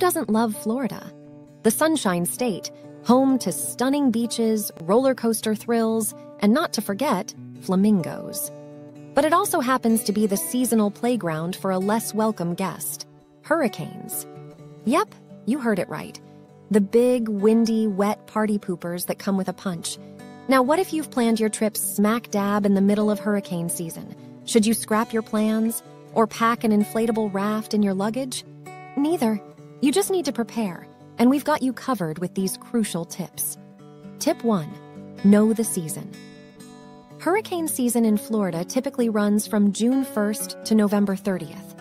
doesn't love Florida? The Sunshine State, home to stunning beaches, roller coaster thrills, and not to forget, flamingos. But it also happens to be the seasonal playground for a less welcome guest: hurricanes. Yep, you heard it right. The big, windy, wet party poopers that come with a punch. Now, what if you've planned your trip smack dab in the middle of hurricane season? Should you scrap your plans or pack an inflatable raft in your luggage? Neither. You just need to prepare, and we've got you covered with these crucial tips. Tip 1. Know the season. Hurricane season in Florida typically runs from June 1st to November 30th.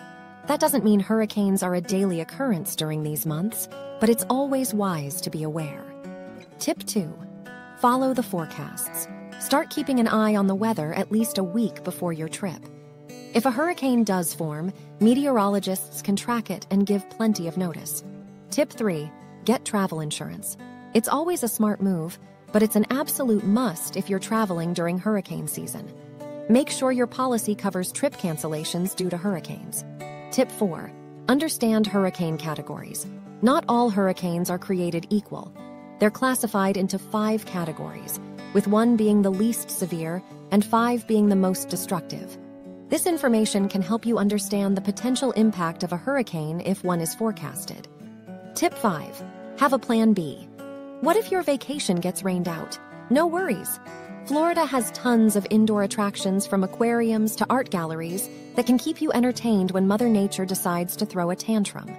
That doesn't mean hurricanes are a daily occurrence during these months, but it's always wise to be aware. Tip 2. Follow the forecasts. Start keeping an eye on the weather at least a week before your trip. If a hurricane does form, meteorologists can track it and give plenty of notice. Tip 3. Get travel insurance. It's always a smart move, but it's an absolute must if you're traveling during hurricane season. Make sure your policy covers trip cancellations due to hurricanes. Tip 4. Understand hurricane categories. Not all hurricanes are created equal. They're classified into 5 categories, with 1 being the least severe and 5 being the most destructive. This information can help you understand the potential impact of a hurricane if one is forecasted. Tip 5. Have a plan B. What if your vacation gets rained out? No worries. Florida has tons of indoor attractions, from aquariums to art galleries, that can keep you entertained when Mother Nature decides to throw a tantrum.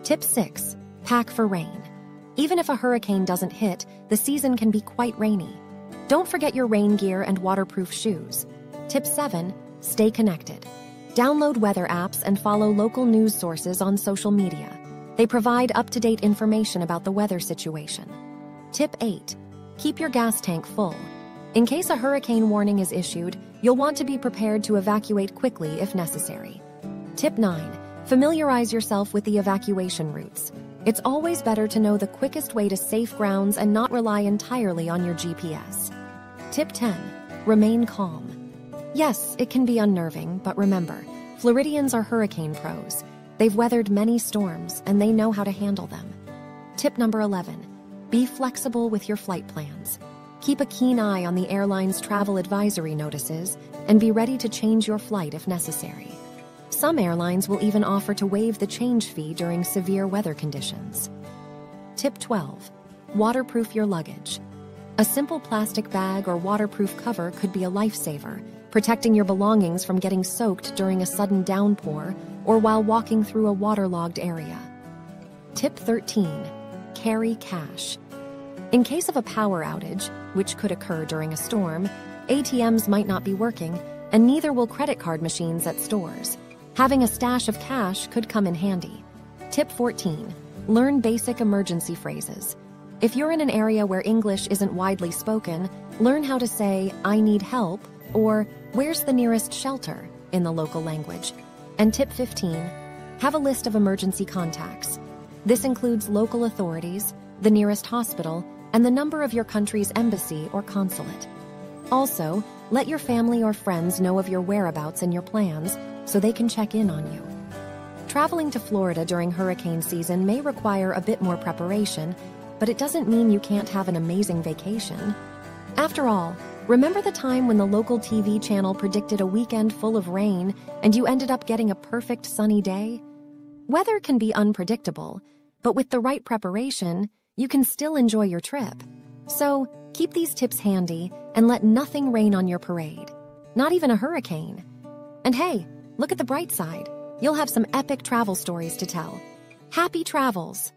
Tip 6. Pack for rain. Even if a hurricane doesn't hit, the season can be quite rainy. Don't forget your rain gear and waterproof shoes. Tip 7. Stay connected. Download weather apps and follow local news sources on social media. They provide up-to-date information about the weather situation. Tip 8. Keep your gas tank full. In case a hurricane warning is issued, you'll want to be prepared to evacuate quickly if necessary. Tip 9. Familiarize yourself with the evacuation routes. It's always better to know the quickest way to safe grounds and not rely entirely on your GPS. Tip 10. Remain calm. Yes, it can be unnerving, but remember, Floridians are hurricane pros. They've weathered many storms, and they know how to handle them. Tip number 11. Be flexible with your flight plans. Keep a keen eye on the airline's travel advisory notices and be ready to change your flight if necessary. Some airlines will even offer to waive the change fee during severe weather conditions. Tip 12. Waterproof your luggage. A simple plastic bag or waterproof cover could be a lifesaver, protecting your belongings from getting soaked during a sudden downpour or while walking through a waterlogged area. Tip 13. Carry cash. In case of a power outage, which could occur during a storm, ATMs might not be working, and neither will credit card machines at stores. Having a stash of cash could come in handy. Tip 14. Learn basic emergency phrases. If you're in an area where English isn't widely spoken, learn how to say, "I need help," or "Where's the nearest shelter?" in the local language. And tip 15. Have a list of emergency contacts. This includes local authorities, the nearest hospital, and the number of your country's embassy or consulate. Also, let your family or friends know of your whereabouts and your plans so they can check in on you. Traveling to Florida during hurricane season may require a bit more preparation, but it doesn't mean you can't have an amazing vacation. After all, remember the time when the local TV channel predicted a weekend full of rain and you ended up getting a perfect sunny day? Weather can be unpredictable, but with the right preparation, you can still enjoy your trip. So, keep these tips handy and let nothing rain on your parade. Not even a hurricane. And hey, look at the bright side. You'll have some epic travel stories to tell. Happy travels!